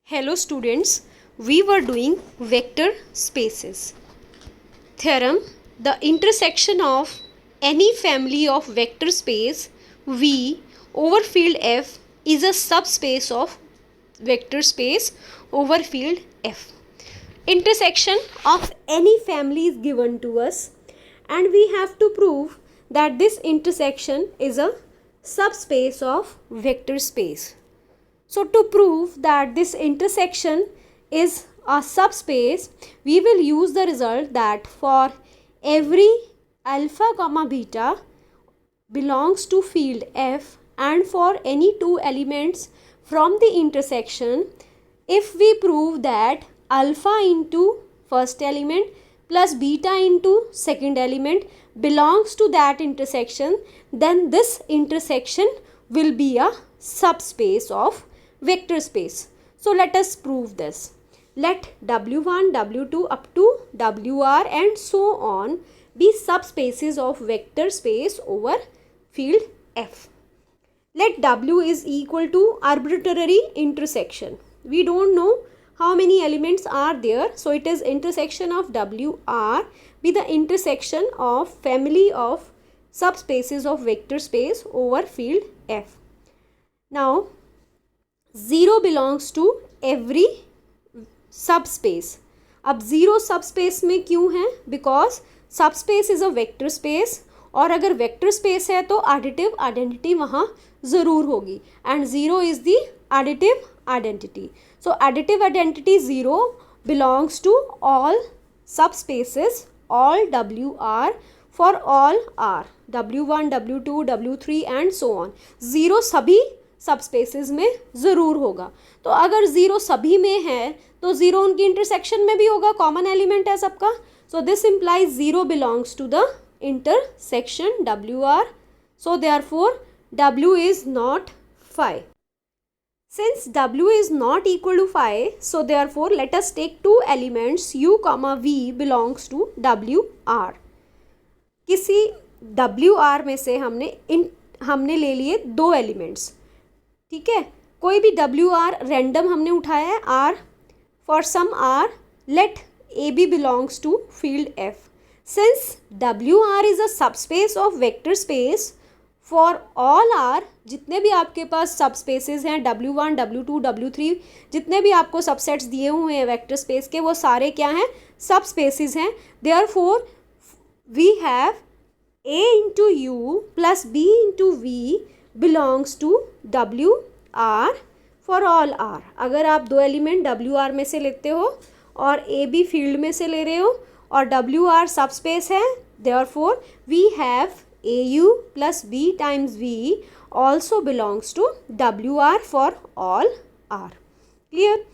Hello students, we were doing vector spaces. Theorem: the intersection of any family of vector space V over field F is a subspace of vector space over field F. Intersection of any family is given to us and we have to prove that this intersection is a subspace of vector space. So to prove that this intersection is a subspace, we will use the result that for every alpha comma beta belongs to field F and for any two elements from the intersection, if we prove that alpha into first element plus beta into second element belongs to that intersection, then this intersection will be a subspace of vector space. So let us prove this. Let W1, W2 up to WR and so on be subspaces of vector space over field F. Let W is equal to arbitrary intersection. We don't know how many elements are there, so it is intersection of WR be the intersection of family of subspaces of vector space over field F. Now 0 belongs to every subspace. अब 0 subspace में क्यों है? Because subspace is a vector space और अगर vector space है तो additive identity वहाँ ज़रूर होगी and 0 is the additive identity. So additive identity 0 belongs to all subspaces all WR for all R W1, W2, W3 and so on. 0 सभी subspaces में ज़रूर होगा. तो अगर 0 सभी में है तो 0 उनकी इंटरसेक्शन में भी होगा, कॉमन एलिमेंट है सबका. So this implies 0 belongs to the intersection WR. So therefore W is not phi. Since W is not equal to phi, so therefore let us take two elements U comma V belongs to WR. किसी WR में से हमने ले लिए दो elements. ठीक है, कोई भी WR रैंडम हमने उठाया है R for some R. Let AB belongs to field F. Since WR is a subspace of vector space for all R, जितने भी आपके पास सबस्पेसेस हैं W1, W2, W3, जितने भी आपको सबसेट्स दिए हुए हैं वेक्टर स्पेस के, वो सारे क्या हैं? सबस्पेसेस हैं. Therefore we have A into U plus B into V belongs to WR for all R. अगर आप दो एलिमेंट WR में से लेते हो और AB फील्ड में से ले रहे हो और WR सबस्पेस है, therefore we have AU plus B times V also belongs to WR for all R. Clear?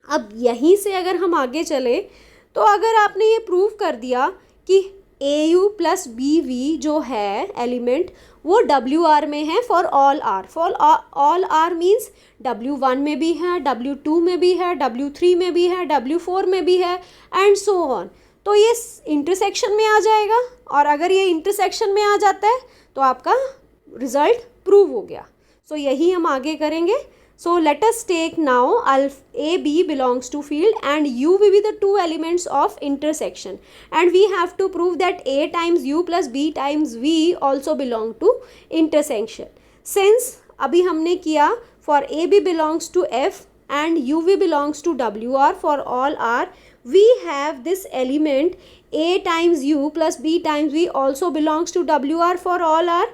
अब यहीं से अगर हम आगे चले तो अगर आपने ये प्रूव कर दिया कि AU प्लस BV जो है एलिमेंट वो WR में है for all R. For all R means W1 में भी है, W2 में भी है, W3 में भी है, W4 में भी है एंड सो ऑन. तो ये इंटरसेक्शन में आ जाएगा और अगर ये इंटरसेक्शन में आ जाता है तो आपका रिजल्ट प्रूव हो गया. सो यही हम आगे करेंगे. So let us take now AB belongs to field and U will be the two elements of intersection and we have to prove that A times U plus B times V also belong to intersection. Since अभी हमने किया for AB belongs to F and UV belongs to WR for all R, we have this element A times U plus B times V also belongs to WR for all R.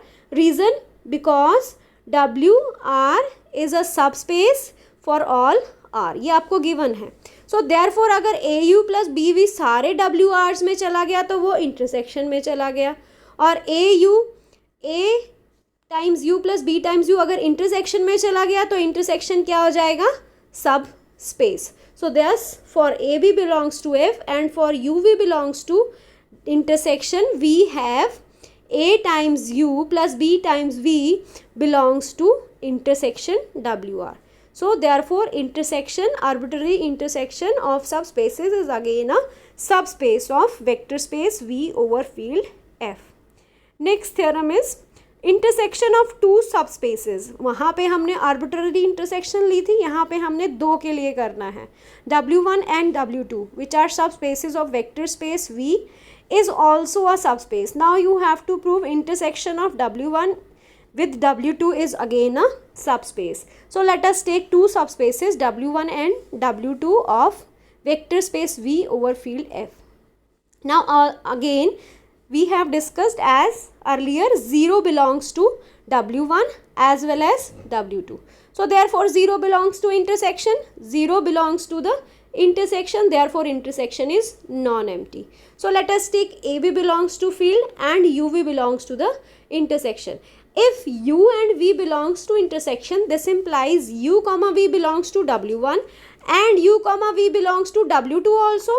Reason? Because WR is a subspace for all R. ये आपको given है. So therefore अगर AU plus BV सारे WRs में चला गया तो वो इंटरसेक्शन में चला गया और A times U plus B times U अगर इंटरसेक्शन में चला गया तो इंटरसेक्शन क्या हो जाएगा? सब space. So thus for AB belongs to F and for UV belongs to intersection we have A times U plus B times V belongs to intersection WR. So therefore intersection, arbitrary intersection of subspaces is again a subspace of vector space V over field F. Next theorem is intersection of two subspaces, वहाँ पे हमने arbitrary intersection ली थी, यहाँ पे हमने दो के लिए करना है. W1 and W2 which are subspaces of vector space V is also a subspace. Now you have to prove intersection of W1 with W2 is again a subspace. So let us take two subspaces W1 and W2 of vector space V over field F. Now again we have discussed as earlier 0 belongs to W1 as well as W2. So therefore 0 belongs to intersection, 0 belongs to the intersection, therefore intersection is non-empty. So let us take AB belongs to field and UV belongs to the intersection. If U and V belongs to intersection, this implies U comma V belongs to W1 and U comma V belongs to W2 also.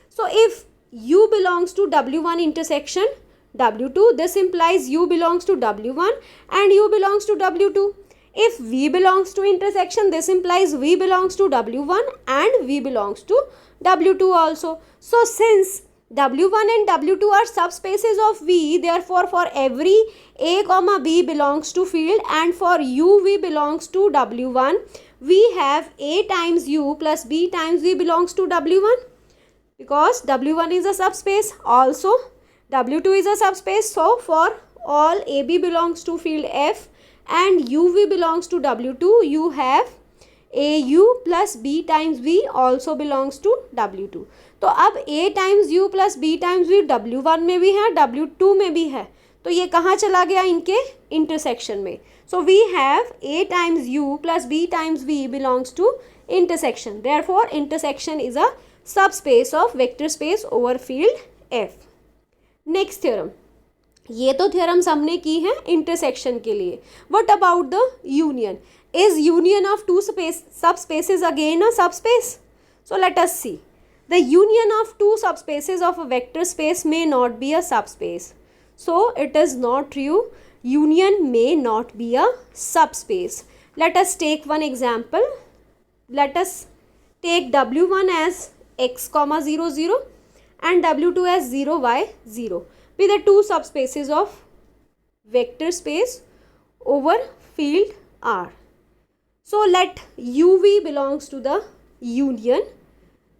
So if U belongs to W1 intersection W2, this implies U belongs to W1 and U belongs to W2. If V belongs to intersection, this implies V belongs to W1 and V belongs to W2 also. So since W1 and W2 are subspaces of V, therefore for every A comma B belongs to field and for U V belongs to W1, we have A times U plus B times V belongs to W1. Because W1 is a subspace, also W2 is a subspace. So for all AB belongs to field F and UV belongs to W2, you have AU plus B times V also belongs to W2. तो अब A times U plus B times V W1 में भी है, W2 में भी है, तो ये कहाँ चला गया? इनके इंटरसेक्शन में. So we have A times U plus B times V belongs to intersection. Therefore intersection is a subspace of vector space over field F. Next theorem. ये तो theorems हमने की है intersection के लिए. What about the union? Is union of two subspaces again a subspace? So let us see. The union of two subspaces of a vector space may not be a subspace. So it is not true. Union may not be a subspace. Let us take one example. Let us take W1 as x comma 0 0 and W2 as 0 y 0 be the two subspaces of vector space over field R. So let UV belongs to the union.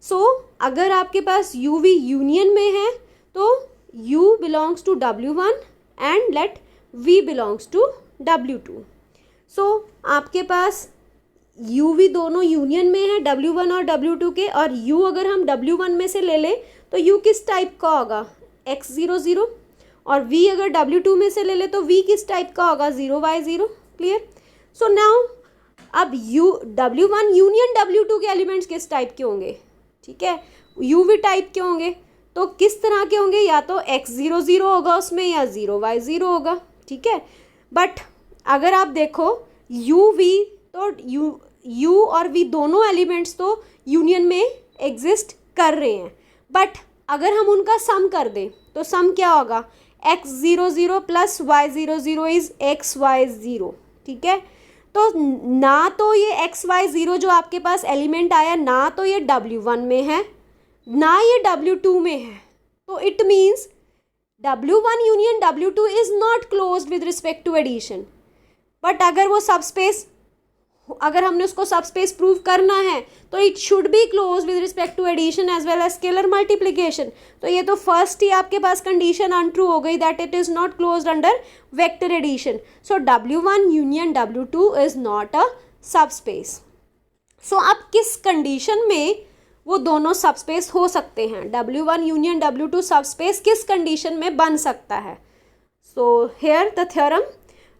So अगर आपके पास UV union में है तो U belongs to W1 and let V belongs to W2. So आपके पास UV दोनों union में है W1 और W2 के, और U अगर हम W1 में से ले लें तो U किस टाइप का होगा? x0 0, और V अगर W2 में से ले ले तो V किस टाइप का होगा? 0 y 0. क्लियर? सो नाउ अब W1 यूनियन W2 के एलिमेंट्स किस टाइप के होंगे? ठीक है, UV टाइप के होंगे. तो किस तरह के होंगे? या तो x0 0 होगा उसमें या 0 y 0 होगा. ठीक है, बट अगर आप देखो UV तो U और V दोनों एलिमेंट्स तो यूनियन में एग्जिस्ट कर रहे हैं, बट अगर हम उनका सम कर दें तो सम क्या होगा? x0 0 plus y0 0 is xy 0. ठीक है, तो ना तो ये xy 0 जो आपके पास एलिमेंट आया, ना तो ये W1 में है ना ये W2 में है. तो it means W1 union W2 is not closed with respect to addition. But अगर वो सबस्पेस, अगर हमने उसको सबस्पेस प्रूव करना है तो it should be close with respect to addition as well as scalar multiplication. तो ये तो फर्स्ट ही आपके पास कंडीशन अनट्रू हो गई, that it is not closed under vector addition. So W1 union W2 is not a subspace. So अब किस condition में वो दोनों सबस्पेस हो सकते हैं? W1 यूनियन W2 सबस्पेस किस कंडीशन में बन सकता है? So here the theorem,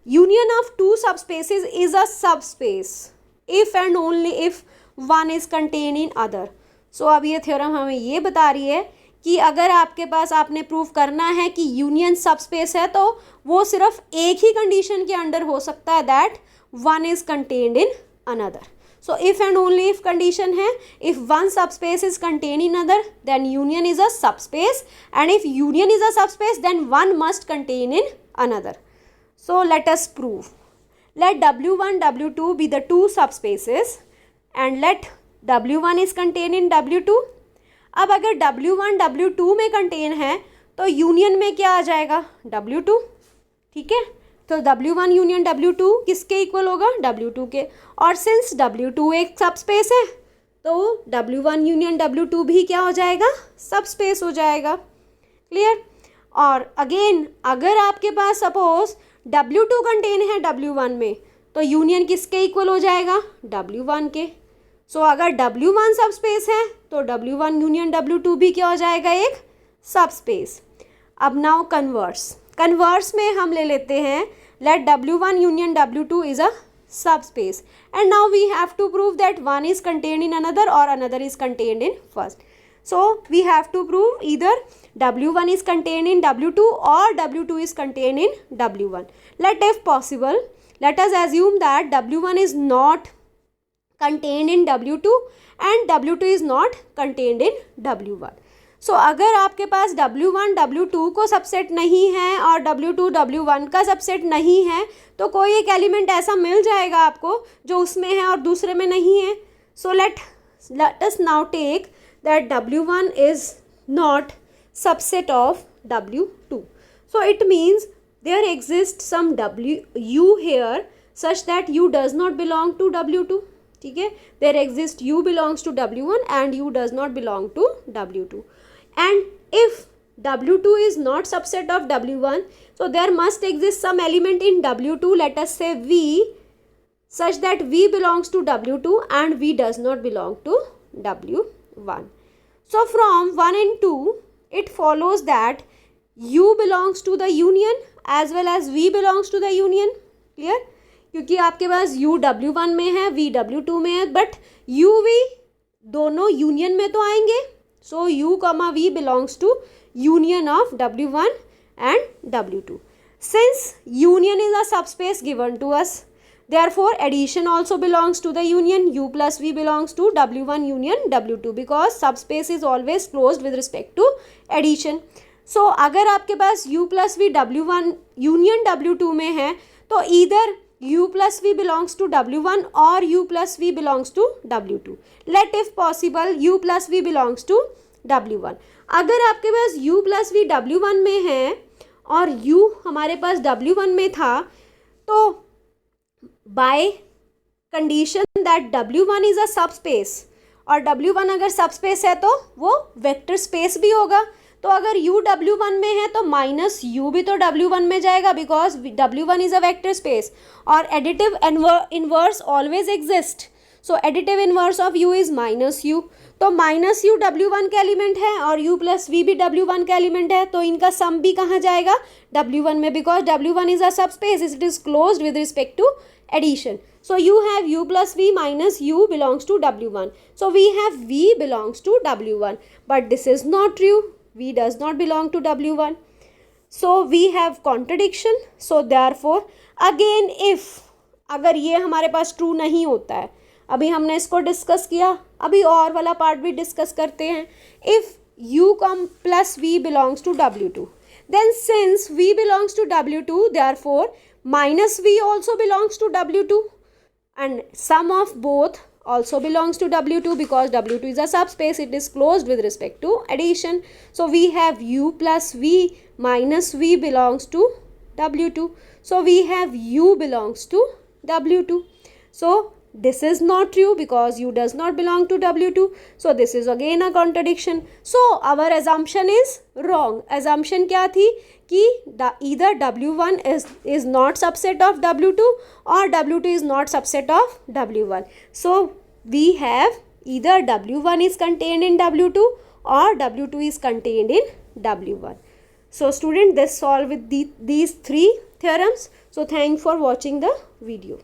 union of two subspaces is a subspace if and only if one is contained in other. So अब ये थ्योरम हमें ये बता रही है कि अगर आपके पास, आपने प्रूव करना है कि यूनियन सबस्पेस है तो वो सिर्फ एक ही कंडीशन के अंडर हो सकता है, that one is contained in another. So if and only if condition है, if one subspace is contained in other then union is a subspace, and if union is a subspace then one must contain in another. So let us prove. Let W1 W2 be the two subspaces and let W1 is contained in W2. अब अगर W1 W2 में contain है तो union में क्या आ जाएगा? W2. ठीक है, तो W1 यूनियन W2 किसके इक्वल होगा, W2 के। और सिंस W2 एक सब स्पेस है तो W1 यूनियन W2 भी क्या हो जाएगा, सब स्पेस हो जाएगा। क्लियर। और अगेन अगर आपके पास सपोज W2 कंटेन है W1 में तो यूनियन किसके इक्वल हो जाएगा, W1 के। सो अगर W1 सब स्पेस है तो W1 यूनियन W2 भी क्या हो जाएगा, एक सब स्पेस। अब नाउ कन्वर्स में हम ले लेते हैं late W1 union W2 is a subspace and now we have to prove that one is contained in another और another is contained in first. So we have to prove either W1 is contained in W2 or W2 is contained in W1. If possible, let us assume that W1 is not contained in W2 and W2 is not contained in W1. So अगर आपके पास W1 W2 को subset नहीं है और W2 W1 का subset नहीं है तो कोई एक एलिमेंट ऐसा मिल जाएगा आपको जो उसमें है और दूसरे में नहीं है. So let us now take that W1 is not subset of W2. So it means there exists some U here such that U does not belong to W2. ठीक है, there exists U belongs to W1 and U does not belong to W2. And if W2 is not subset of W1, so there must exist some element in W2, let us say V, such that V belongs to W2 and V does not belong to W1. So from 1 and 2, it follows that U belongs to the union as well as V belongs to the union. Clear? क्योंकि आपके पास U W1 में है, V W2 में है, but U V दोनों union में तो आएंगे. So U comma V belongs to union of W1 and W2. Since union is a subspace given to us, therefore addition also belongs to the union. U plus V belongs to W1 union W2 because subspace is always closed with respect to addition. So अगर आपके पास U plus V W1 union W2 में है तो either U plus V belongs to W1 or U plus V belongs to W2. Let if possible U plus V belongs to W1. अगर आपके पास U plus V W1 में है और U हमारे पास W1 में था तो by condition that W1 is a subspace और W1 अगर सबस्पेस है तो वो वेक्टर स्पेस भी होगा. तो अगर U W1 में है तो माइनस U भी तो W1 में जाएगा because W1 is a vector space और additive inverse always exist. So additive inverse of U is minus U. तो माइनस U W1 का एलिमेंट है और U प्लस V भी W1 का एलिमेंट है तो इनका सम भी कहाँ जाएगा, W1 में, because W1 is a subspace, it is closed with respect to addition. So you have U plus V minus U belongs to W1. So we have V belongs to W1. But this is not true. V does not belong to W1. So we have contradiction. So therefore again if अगर ये हमारे पास true नहीं होता है, अभी हमने इसको discuss किया, अभी और वाला पार्ट भी डिस्कस करते हैं. If U plus V belongs to W2, then since V belongs to W2, therefore minus V also belongs to W2 and sum of both also belongs to W2 because W2 is a subspace, it is closed with respect to addition. So we have U plus V minus V belongs to W2. So we have U belongs to W2. So this is not true because U does not belong to W2. So this is again a contradiction. So our assumption is wrong. Assumption क्या थी कि either W1 is not subset of W2 or W2 is not subset of W1. So we have either W1 is contained in W2 or W2 is contained in W1. So student, this solve with these three theorems. So thanks for watching the video.